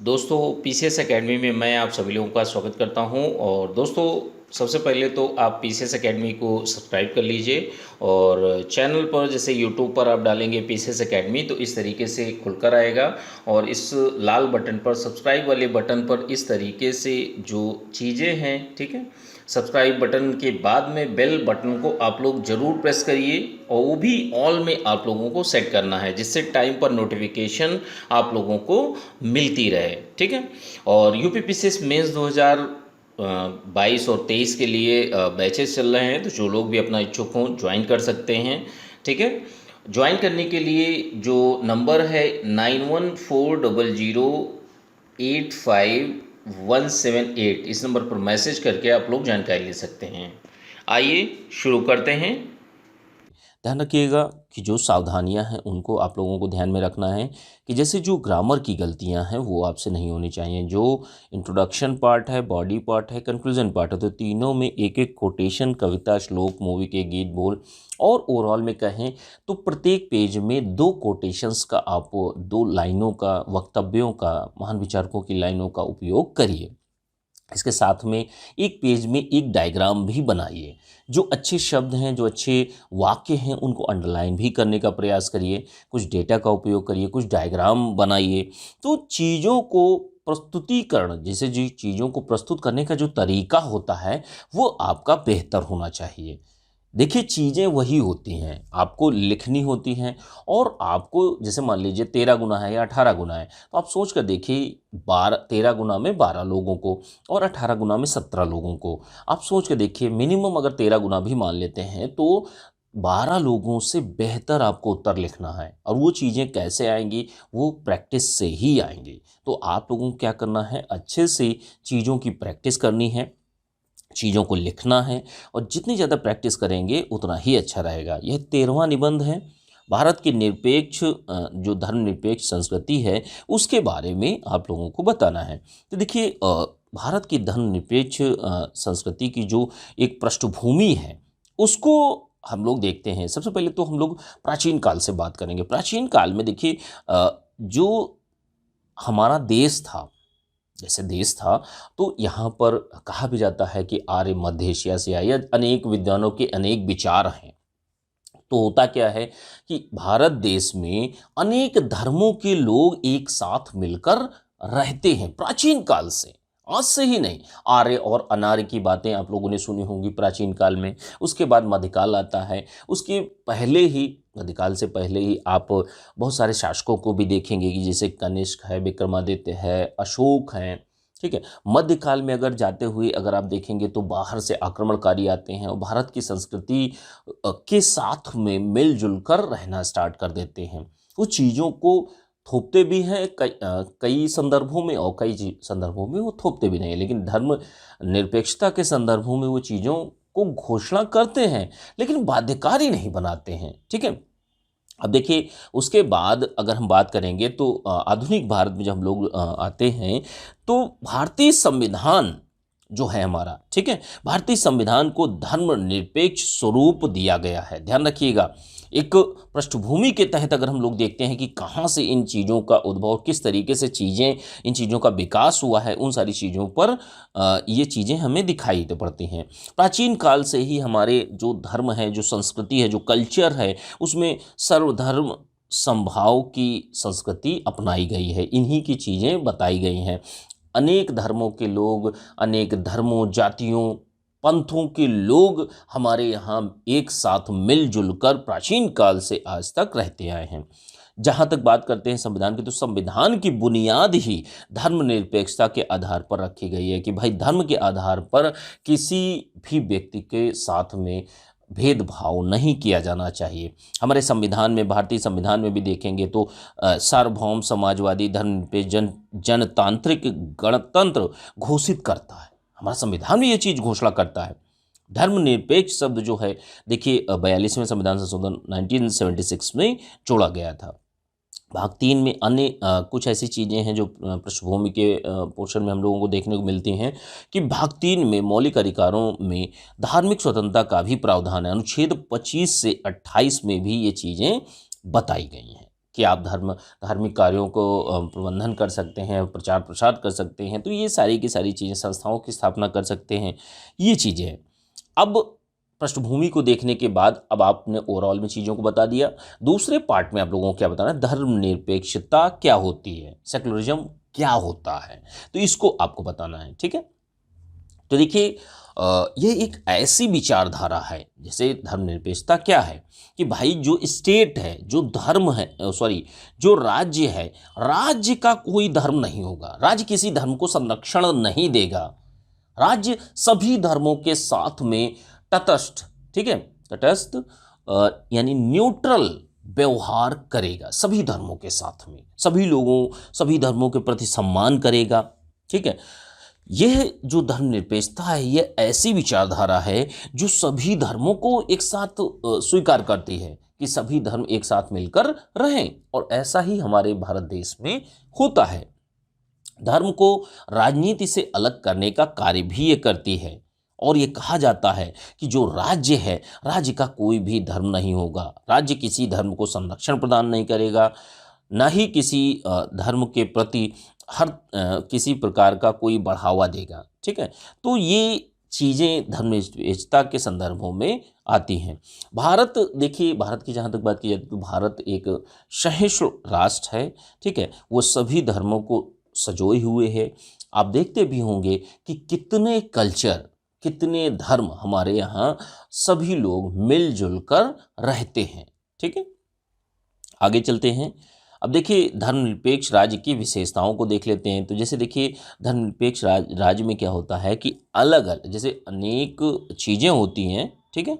दोस्तों PCS academy में मैं आप सभी लोगों का स्वागत करता हूं। और दोस्तों सबसे पहले तो आप पीसीएस एकेडमी को सब्सक्राइब कर लीजिए। और चैनल पर जैसे यूट्यूब पर आप डालेंगे पीसीएस एकेडमी तो इस तरीके से खुलकर आएगा। और इस लाल बटन पर सब्सक्राइब वाले बटन पर इस तरीके से जो चीज़ें हैं, ठीक है, सब्सक्राइब बटन के बाद में बेल बटन को आप लोग ज़रूर प्रेस करिए और वो भी ऑल में आप लोगों को सेट करना है, जिससे टाइम पर नोटिफिकेशन आप लोगों को मिलती रहे, ठीक है। और यूपीपीसीएस मेंस 2022 और 23 के लिए बैचेस चल रहे हैं, तो जो लोग भी अपना इच्छुक हों ज्वाइन कर सकते हैं, ठीक है। ज्वाइन करने के लिए जो नंबर है 9140085178, इस नंबर पर मैसेज करके आप लोग जानकारी ले सकते हैं। आइए शुरू करते हैं। ध्यान रखिएगा कि जो सावधानियां हैं उनको आप लोगों को ध्यान में रखना है कि जैसे जो ग्रामर की गलतियां हैं वो आपसे नहीं होनी चाहिए। जो इंट्रोडक्शन पार्ट है, बॉडी पार्ट है, कंक्लूजन पार्ट है, तो तीनों में एक एक कोटेशन, कविता, श्लोक, मूवी के गीत, बोल और ओवरऑल में कहें तो प्रत्येक पेज में दो कोटेशंस का, आप दो लाइनों का, वक्तव्यों का, महान विचारकों की लाइनों का उपयोग करिए। इसके साथ में एक पेज में एक डायग्राम भी बनाइए। जो अच्छे शब्द हैं, जो अच्छे वाक्य हैं, उनको अंडरलाइन भी करने का प्रयास करिए। कुछ डेटा का उपयोग करिए, कुछ डायग्राम बनाइए। तो चीज़ों को प्रस्तुतिकरण, जैसे जी चीज़ों को प्रस्तुत करने का जो तरीका होता है वो आपका बेहतर होना चाहिए। देखिए, चीज़ें वही होती हैं, आपको लिखनी होती हैं। और आपको जैसे मान लीजिए 13 गुना है या 18 गुना है, तो आप सोच कर देखिए 13 गुना में 12 लोगों को और 18 गुना में 17 लोगों को। आप सोच कर देखिए, मिनिमम अगर 13 गुना भी मान लेते हैं तो 12 लोगों से बेहतर आपको उत्तर लिखना है। और वो चीज़ें कैसे आएंगी? वो प्रैक्टिस से ही आएंगी। तो आप लोगों को क्या करना है? अच्छे से चीज़ों की प्रैक्टिस करनी है, चीज़ों को लिखना है। और जितनी ज़्यादा प्रैक्टिस करेंगे उतना ही अच्छा रहेगा। यह 13वां निबंध है। भारत की निरपेक्ष जो धर्मनिरपेक्ष संस्कृति है उसके बारे में आप लोगों को बताना है। तो देखिए, भारत की धर्मनिरपेक्ष संस्कृति की जो एक पृष्ठभूमि है उसको हम लोग देखते हैं। सबसे पहले तो हम लोग प्राचीन काल से बात करेंगे। प्राचीन काल में देखिए, जो हमारा देश था, जैसे देश था, तो यहाँ पर कहा भी जाता है कि आर्य मध्य एशिया से आए, या अनेक विद्वानों के अनेक विचार हैं। तो होता क्या है कि भारत देश में अनेक धर्मों के लोग एक साथ मिलकर रहते हैं प्राचीन काल से, आज से ही नहीं। आर्य और अनार्य की बातें आप लोगों ने सुनी होंगी प्राचीन काल में। उसके बाद मध्यकाल आता है। उसके पहले ही, मध्यकाल से पहले ही आप बहुत सारे शासकों को भी देखेंगे कि जैसे कनिष्क है, विक्रमादित्य है, अशोक हैं, ठीक है। मध्यकाल में अगर जाते हुए अगर आप देखेंगे तो बाहर से आक्रमणकारी आते हैं और भारत की संस्कृति के साथ में मिलजुल कर रहना स्टार्ट कर देते हैं। वो चीज़ों को थोपते भी हैं कई संदर्भों में, और कई संदर्भों में वो थोपते भी नहीं है। लेकिन धर्म निरपेक्षता के संदर्भों में वो चीज़ों को घोषणा करते हैं लेकिन बाध्यकारी नहीं बनाते हैं, ठीक है। अब देखिए, उसके बाद अगर हम बात करेंगे तो आधुनिक भारत में जब हम लोग आते हैं तो भारतीय संविधान जो है हमारा, ठीक है, भारतीय संविधान को धर्मनिरपेक्ष स्वरूप दिया गया है। ध्यान रखिएगा, एक पृष्ठभूमि के तहत अगर हम लोग देखते हैं कि कहाँ से इन चीज़ों का उद्भव, किस तरीके से चीज़ें, इन चीज़ों का विकास हुआ है, उन सारी चीज़ों पर ये चीज़ें हमें दिखाई तो पड़ती हैं। प्राचीन काल से ही हमारे जो धर्म है, जो संस्कृति है, जो कल्चर है, उसमें सर्वधर्म समभाव की संस्कृति अपनाई गई है। इन्हीं की चीज़ें बताई गई हैं। अनेक धर्मों के लोग, अनेक धर्मों, जातियों, पंथों के लोग हमारे यहाँ एक साथ मिलजुल कर प्राचीन काल से आज तक रहते आए हैं। जहाँ तक बात करते हैं संविधान की, तो संविधान की बुनियाद ही धर्मनिरपेक्षता के आधार पर रखी गई है कि भाई धर्म के आधार पर किसी भी व्यक्ति के साथ में भेदभाव नहीं किया जाना चाहिए। हमारे संविधान में, भारतीय संविधान में भी देखेंगे तो सार्वभौम, समाजवादी, धर्मनिरपेक्ष, जनतांत्रिक गणतंत्र घोषित करता है। हमारा संविधान भी ये चीज़ घोषणा करता है। धर्मनिरपेक्ष शब्द जो है, देखिए 42वें संविधान संशोधन 1976 में जोड़ा गया था। भाग 3 में अन्य कुछ ऐसी चीज़ें हैं जो पृष्ठभूमि के पोर्शन में हम लोगों को देखने को मिलती हैं कि भाग 3 में मौलिक अधिकारों में धार्मिक स्वतंत्रता का भी प्रावधान है। अनुच्छेद 25 से 28 में भी ये चीज़ें बताई गई हैं, कि आप धार्मिक कार्यों को प्रबंधन कर सकते हैं, प्रचार प्रसार कर सकते हैं, तो ये सारी की सारी चीज़ें, संस्थाओं की स्थापना कर सकते हैं, ये चीज़ें हैं। अब पृष्ठभूमि को देखने के बाद अब आपने ओवरऑल में चीज़ों को बता दिया। दूसरे पार्ट में आप लोगों को क्या बताना है, धर्मनिरपेक्षता क्या होती है, सेकुलरिज्म क्या होता है, तो इसको आपको बताना है। ठीक है, तो देखिए ये एक ऐसी विचारधारा है, जैसे धर्मनिरपेक्षता क्या है कि भाई जो स्टेट है, जो धर्म है, सॉरी, जो राज्य है, राज्य का कोई धर्म नहीं होगा, राज्य किसी धर्म को संरक्षण नहीं देगा, राज्य सभी धर्मों के साथ में तटस्थ, ठीक है, तटस्थ यानी न्यूट्रल व्यवहार करेगा, सभी धर्मों के साथ में, सभी लोगों, सभी धर्मों के प्रति सम्मान करेगा। ठीक है, यह जो धर्मनिरपेक्षता है, यह ऐसी विचारधारा है जो सभी धर्मों को एक साथ स्वीकार करती है कि सभी धर्म एक साथ मिलकर रहें, और ऐसा ही हमारे भारत देश में होता है। धर्म को राजनीति से अलग करने का कार्य भी ये करती है, और ये कहा जाता है कि जो राज्य है, राज्य का कोई भी धर्म नहीं होगा, राज्य किसी धर्म को संरक्षण प्रदान नहीं करेगा, ना ही किसी धर्म के प्रति हर किसी प्रकार का कोई बढ़ावा देगा। ठीक है, तो ये चीज़ें धर्मनिरपेक्षता के संदर्भों में आती हैं। भारत, देखिए भारत की जहाँ तक बात की जाए तो भारत एक सहिष्णु राष्ट्र है। ठीक है, वो सभी धर्मों को सजोए हुए है। आप देखते भी होंगे कि कितने कल्चर, कितने धर्म हमारे यहाँ सभी लोग मिलजुल कर रहते हैं। ठीक है, आगे चलते हैं। अब देखिए धर्मनिरपेक्ष राज्य की विशेषताओं को देख लेते हैं। तो जैसे देखिए धर्मनिरपेक्ष राज्य में क्या होता है कि अलग अलग, जैसे अनेक चीज़ें होती हैं, ठीक है,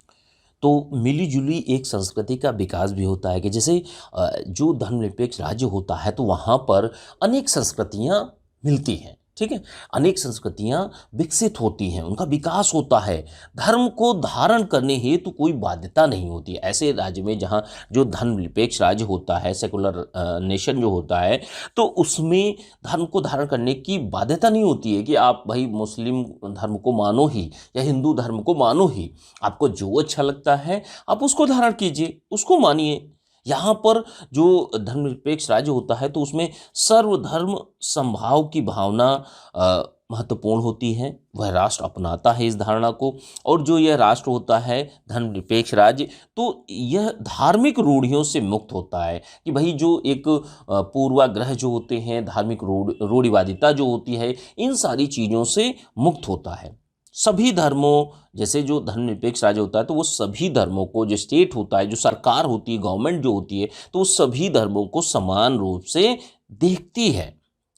तो मिली जुली एक संस्कृति का विकास भी होता है कि जैसे जो धर्मनिरपेक्ष राज्य होता है तो वहाँ पर अनेक संस्कृतियाँ मिलती हैं। ठीक है, अनेक संस्कृतियाँ विकसित होती हैं, उनका विकास होता है। धर्म को धारण करने हेतु कोई बाध्यता नहीं होती। ऐसे राज्य में जहाँ जो धर्मनिरपेक्ष राज्य होता है, सेकुलर नेशन जो होता है, तो उसमें धर्म को धारण करने की बाध्यता नहीं होती है कि आप भाई मुस्लिम धर्म को मानो ही या हिंदू धर्म को मानो ही, आपको जो अच्छा लगता है आप उसको धारण कीजिए, उसको मानिए। यहाँ पर जो धर्मनिरपेक्ष राज्य होता है तो उसमें सर्वधर्म समभाव की भावना महत्वपूर्ण होती है, वह राष्ट्र अपनाता है इस धारणा को। और जो यह राष्ट्र होता है धर्मनिरपेक्ष राज्य, तो यह धार्मिक रूढ़ियों से मुक्त होता है कि भाई जो एक पूर्वाग्रह जो होते हैं, धार्मिक रूढ़िवादिता जो होती है, इन सारी चीज़ों से मुक्त होता है। सभी धर्मों, जैसे जो धर्मनिरपेक्ष राज्य होता है तो वो सभी धर्मों को, जो स्टेट होता है, जो सरकार होती है, गवर्नमेंट जो होती है, तो वो सभी धर्मों को समान रूप से देखती है,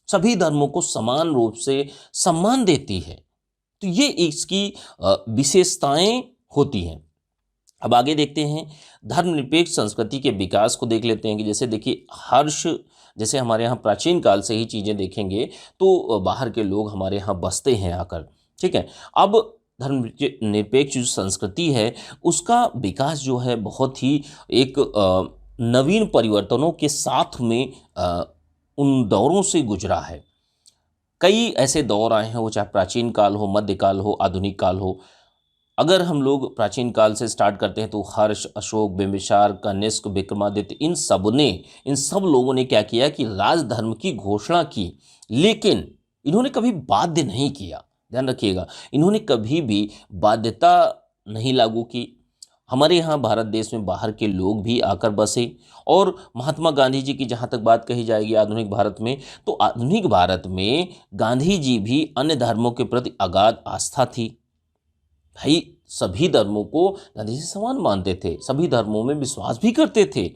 सभी धर्मों को समान रूप से सम्मान देती है। तो ये इसकी विशेषताएं होती हैं। अब आगे देखते हैं धर्मनिरपेक्ष संस्कृति के विकास को देख लेते हैं कि जैसे देखिए हर्ष, जैसे हमारे यहाँ प्राचीन काल से ही चीज़ें देखेंगे तो बाहर के लोग हमारे यहाँ बसते हैं आकर। ठीक है, अब धर्मनिरपेक्ष जो संस्कृति है उसका विकास जो है बहुत ही एक नवीन परिवर्तनों के साथ में उन दौरों से गुजरा है। कई ऐसे दौर आए हैं, वो चाहे प्राचीन काल हो, मध्यकाल हो, आधुनिक काल हो। अगर हम लोग प्राचीन काल से स्टार्ट करते हैं तो हर्ष, अशोक, बिंबिसार, कनिष्क, विक्रमादित्य, इन सब लोगों ने क्या किया कि राजधर्म की घोषणा की, लेकिन इन्होंने कभी बाध्य नहीं किया। ध्यान रखिएगा, इन्होंने कभी भी बाध्यता नहीं लागू की। हमारे यहाँ भारत देश में बाहर के लोग भी आकर बसे, और महात्मा गांधी जी की जहाँ तक बात कही जाएगी आधुनिक भारत में, तो आधुनिक भारत में गांधी जी भी अन्य धर्मों के प्रति अगाध आस्था थी। भाई सभी धर्मों को गांधी जी समान मानते थे, सभी धर्मों में विश्वास भी करते थे।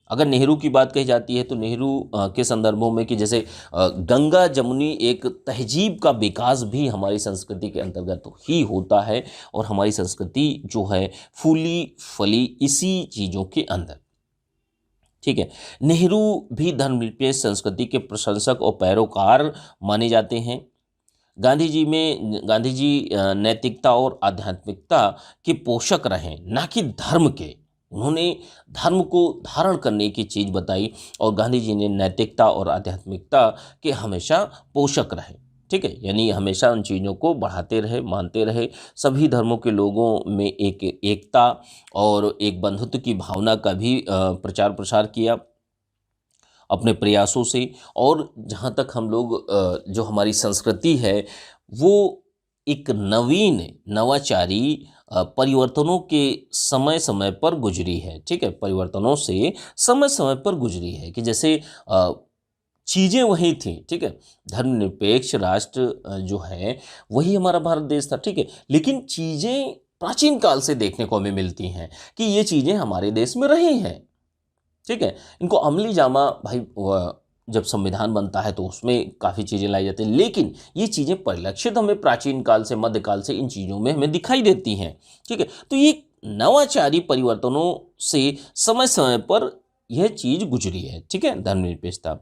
अगर नेहरू की बात कही जाती है तो नेहरू के संदर्भों में कि जैसे गंगा जमुनी एक तहजीब का विकास भी हमारी संस्कृति के अंतर्गत ही होता है, और हमारी संस्कृति जो है फूली फली इसी चीज़ों के अंदर। ठीक है, नेहरू भी धर्मनिरपेक्ष संस्कृति के प्रशंसक और पैरोकार माने जाते हैं। गांधी जी नैतिकता और आध्यात्मिकता के पोषक रहे, ना कि धर्म के। उन्होंने धर्म को धारण करने की चीज़ बताई, और गांधी जी ने नैतिकता और आध्यात्मिकता के हमेशा पोषक रहे। ठीक है, यानी हमेशा उन चीज़ों को बढ़ाते रहे, मानते रहे। सभी धर्मों के लोगों में एकता और एक बंधुत्व की भावना का भी प्रचार प्रसार किया। अपने प्रयासों से। और जहाँ तक हम लोग जो हमारी संस्कृति है वो एक नवीन नवाचारी परिवर्तनों के समय समय पर गुजरी है, ठीक है, परिवर्तनों से समय समय पर गुजरी है कि जैसे चीज़ें वही थी, ठीक है, धर्मनिरपेक्ष राष्ट्र जो है वही हमारा भारत देश था, ठीक है, लेकिन चीज़ें प्राचीन काल से देखने को हमें मिलती हैं कि ये चीज़ें हमारे देश में रही हैं, ठीक है। इनको अमली जामा भाई जब संविधान बनता है तो उसमें काफ़ी चीज़ें लाई जाती हैं, लेकिन ये चीज़ें परिलक्षित हमें प्राचीन काल से मध्यकाल से इन चीज़ों में हमें दिखाई देती हैं, ठीक है। तो ये नवाचारी परिवर्तनों से समय समय पर यह चीज़ गुजरी है, ठीक है, धर्मनिरपेक्षता।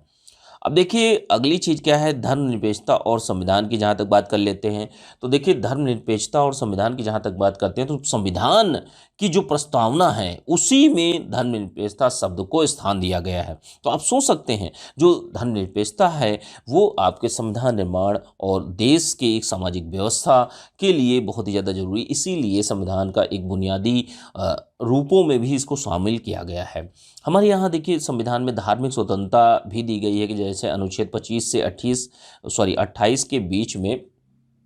अब देखिए अगली चीज़ क्या है, धर्मनिरपेक्षता और संविधान की जहाँ तक बात कर लेते हैं तो देखिए धर्मनिरपेक्षता और संविधान की जहाँ तक बात करते हैं तो संविधान की जो प्रस्तावना है उसी में धर्मनिरपेक्षता शब्द को स्थान दिया गया है। तो आप सोच सकते हैं जो धर्मनिरपेक्षता है वो आपके संविधान निर्माण और देश के एक सामाजिक व्यवस्था के लिए बहुत ही ज़्यादा जरूरी, इसीलिए संविधान का एक बुनियादी रूपों में भी इसको शामिल किया गया है। हमारे यहाँ देखिए संविधान में धार्मिक स्वतंत्रता भी दी गई है कि जैसे अनुच्छेद 25 से 28 के बीच में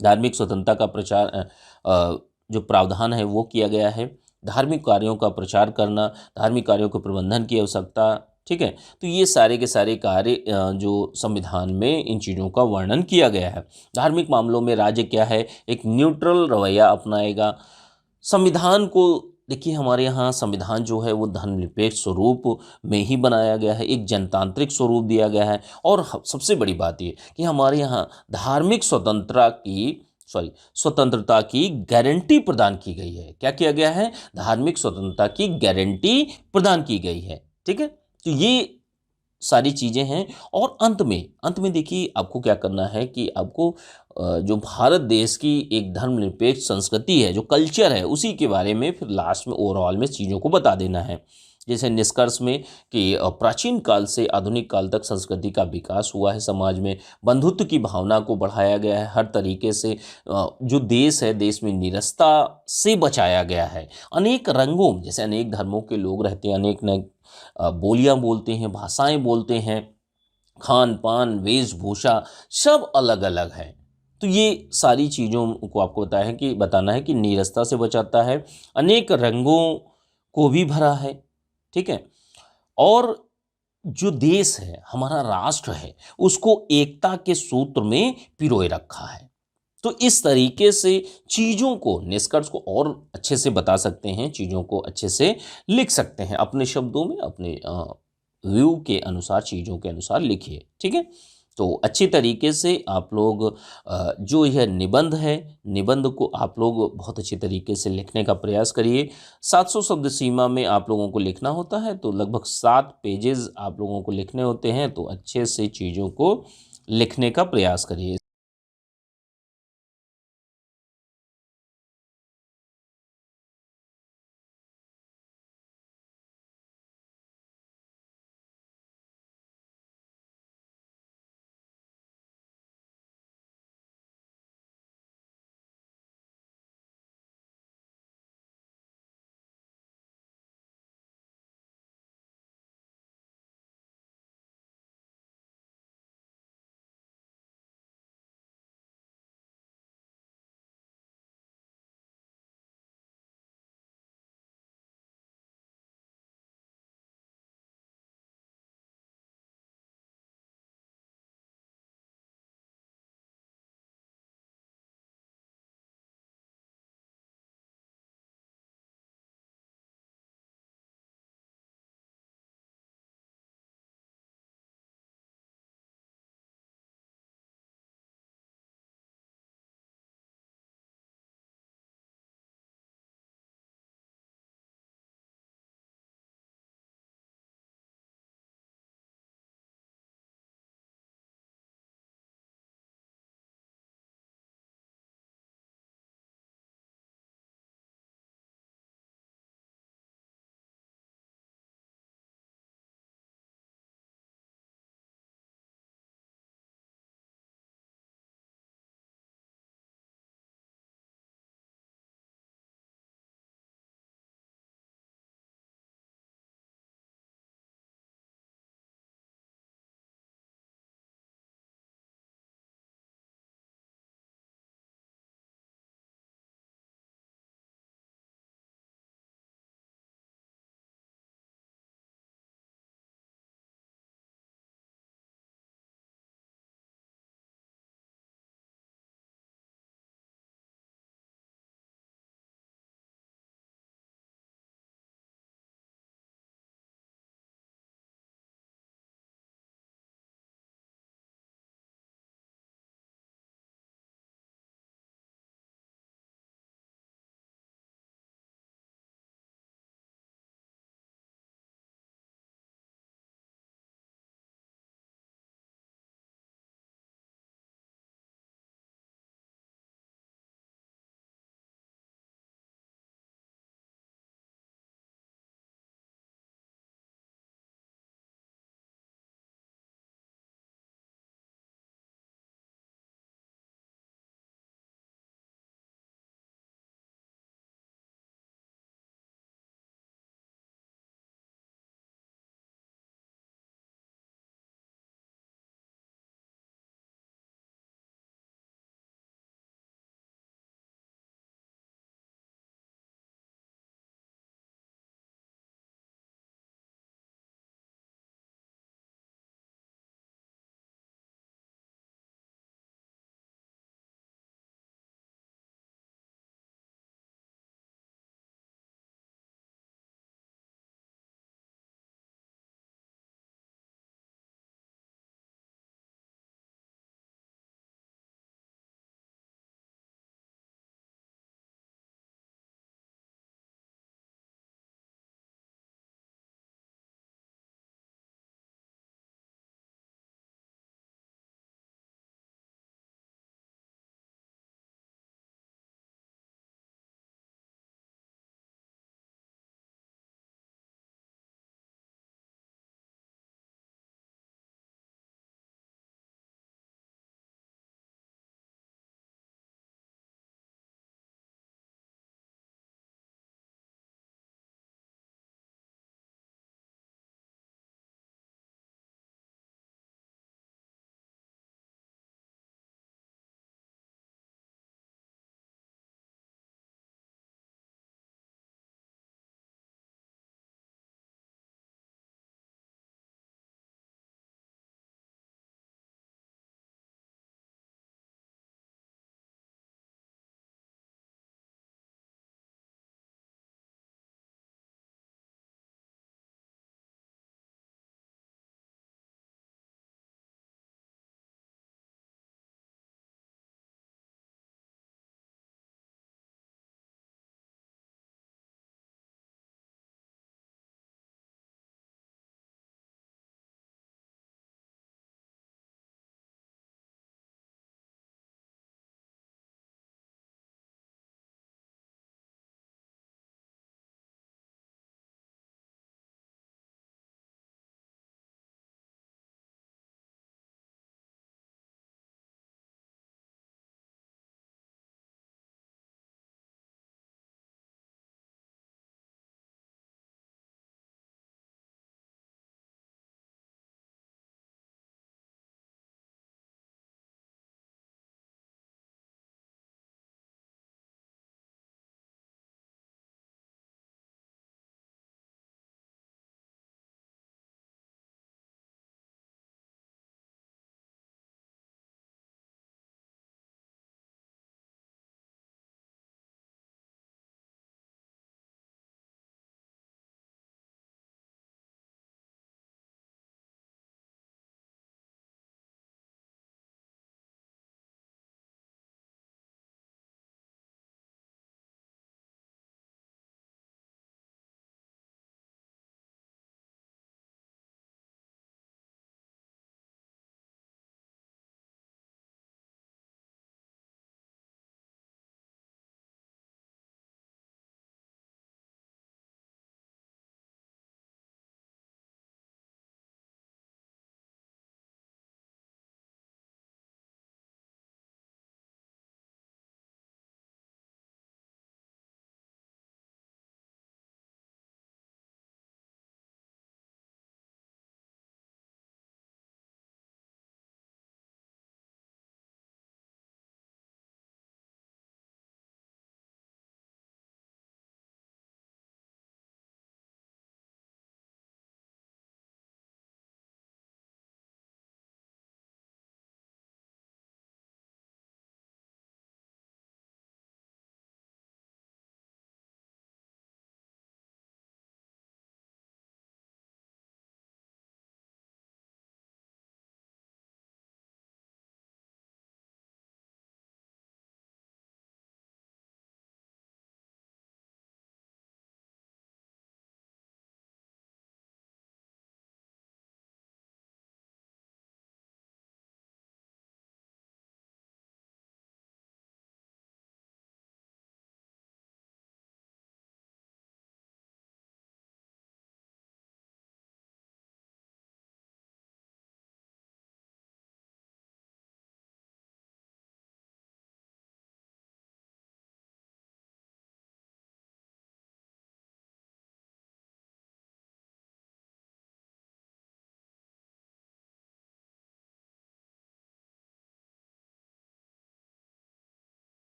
धार्मिक स्वतंत्रता का प्रचार जो प्रावधान है वो किया गया है। धार्मिक कार्यों का प्रचार करना, धार्मिक कार्यों के प्रबंधन की आवश्यकता, ठीक है, तो ये सारे के सारे कार्य जो संविधान में इन चीज़ों का वर्णन किया गया है। धार्मिक मामलों में राज्य क्या है, एक न्यूट्रल रवैया अपनाएगा। संविधान को देखिए हमारे यहाँ संविधान जो है वो धर्मनिरपेक्ष स्वरूप में ही बनाया गया है, एक जनतांत्रिक स्वरूप दिया गया है। और सबसे बड़ी बात ये कि हमारे यहाँ धार्मिक स्वतंत्रता की गारंटी प्रदान की गई है। क्या किया गया है, धार्मिक स्वतंत्रता की गारंटी प्रदान की गई है, ठीक है। तो ये सारी चीज़ें हैं। और अंत में देखिए आपको क्या करना है कि आपको जो भारत देश की एक धर्मनिरपेक्ष संस्कृति है, जो कल्चर है, उसी के बारे में फिर लास्ट में ओवरऑल में चीज़ों को बता देना है। जैसे निष्कर्ष में कि प्राचीन काल से आधुनिक काल तक संस्कृति का विकास हुआ है, समाज में बंधुत्व की भावना को बढ़ाया गया है, हर तरीके से जो देश है देश में निरस्ता से बचाया गया है। अनेक रंगों जैसे अनेक धर्मों के लोग रहते हैं, अनेक बोलियां बोलते हैं, भाषाएं बोलते हैं, खान पान वेशभूषा सब अलग अलग है। तो ये सारी चीज़ों को आपको बताना है कि नीरसता से बचाता है, अनेक रंगों को भी भरा है, ठीक है। और जो देश है हमारा राष्ट्र है उसको एकता के सूत्र में पिरोए रखा है। तो इस तरीके से चीज़ों को निष्कर्ष को और अच्छे से बता सकते हैं, चीज़ों को अच्छे से लिख सकते हैं अपने शब्दों में, अपने व्यू के अनुसार, चीज़ों के अनुसार लिखिए, ठीक है। तो अच्छी तरीके से आप लोग जो यह निबंध है, निबंध को आप लोग बहुत अच्छी तरीके से लिखने का प्रयास करिए। 700 शब्द सीमा में आप लोगों को लिखना होता है, तो लगभग 7 पेजेस आप लोगों को लिखने होते हैं। तो अच्छे से चीज़ों को लिखने का प्रयास करिए।